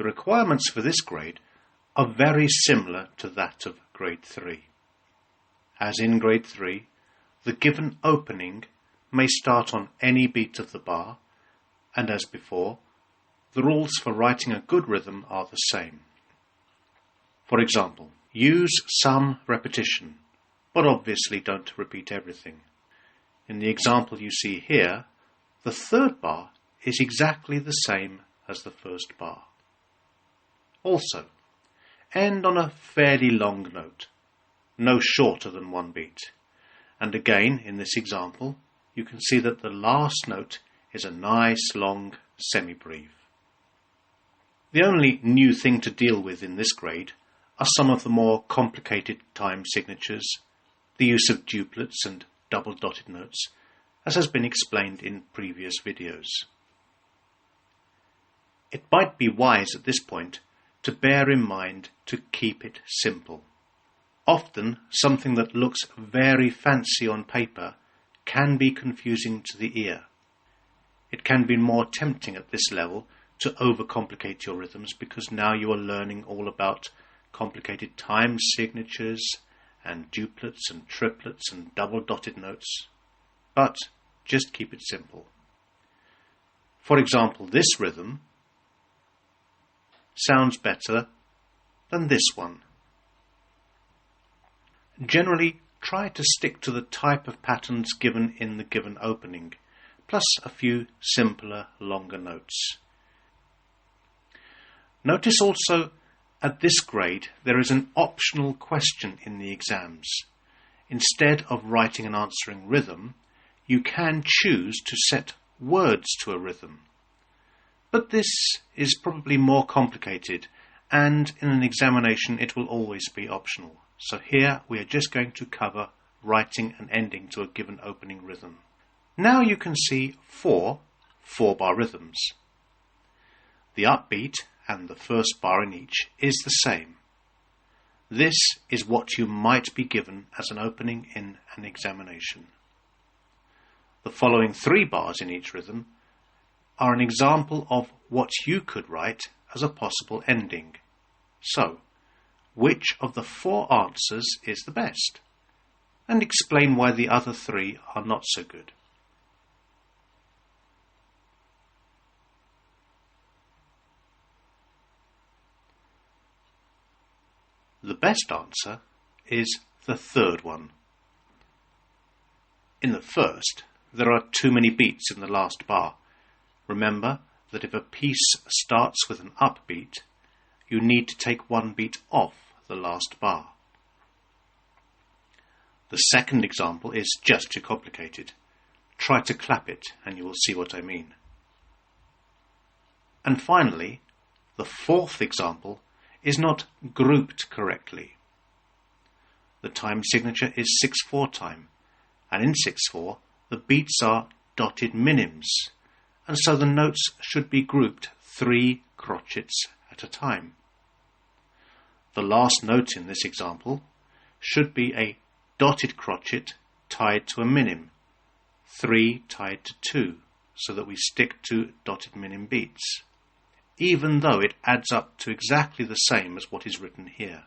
The requirements for this grade are very similar to that of Grade 3. As in Grade 3, the given opening may start on any beat of the bar, and as before, the rules for writing a good rhythm are the same. For example, use some repetition, but obviously don't repeat everything. In the example you see here, the third bar is exactly the same as the first bar. Also, end on a fairly long note, no shorter than one beat. And again, in this example, you can see that the last note is a nice long semibreve. The only new thing to deal with in this grade are some of the more complicated time signatures, the use of duplets and double dotted notes, as has been explained in previous videos. It might be wise at this point to bear in mind to keep it simple. Often, something that looks very fancy on paper can be confusing to the ear. It can be more tempting at this level to overcomplicate your rhythms because now you are learning all about complicated time signatures and duplets and triplets and double dotted notes. But just keep it simple. For example, this rhythm sounds better than this one. Generally, try to stick to the type of patterns given in the given opening, plus a few simpler, longer notes. Notice also, at this grade, there is an optional question in the exams. Instead of writing and answering rhythm, you can choose to set words to a rhythm. But this is probably more complicated, and in an examination it will always be optional. So here we are just going to cover writing and ending to a given opening rhythm. Now you can see four 4-bar rhythms. The upbeat and the first bar in each is the same. This is what you might be given as an opening in an examination. The following 3 bars in each rhythm are an example of what you could write as a possible ending. So, which of the 4 answers is the best? And explain why the other 3 are not so good. The best answer is the third one. In the first, there are too many beats in the last bar. Remember that if a piece starts with an upbeat, you need to take 1 beat off the last bar. The second example is just too complicated. Try to clap it and you will see what I mean. And finally, the fourth example is not grouped correctly. The time signature is 6/4 time, and in 6/4 the beats are dotted minims, and so the notes should be grouped 3 crotchets at a time. The last note in this example should be a dotted crotchet tied to a minim, 3 tied to 2, so that we stick to dotted minim beats, even though it adds up to exactly the same as what is written here.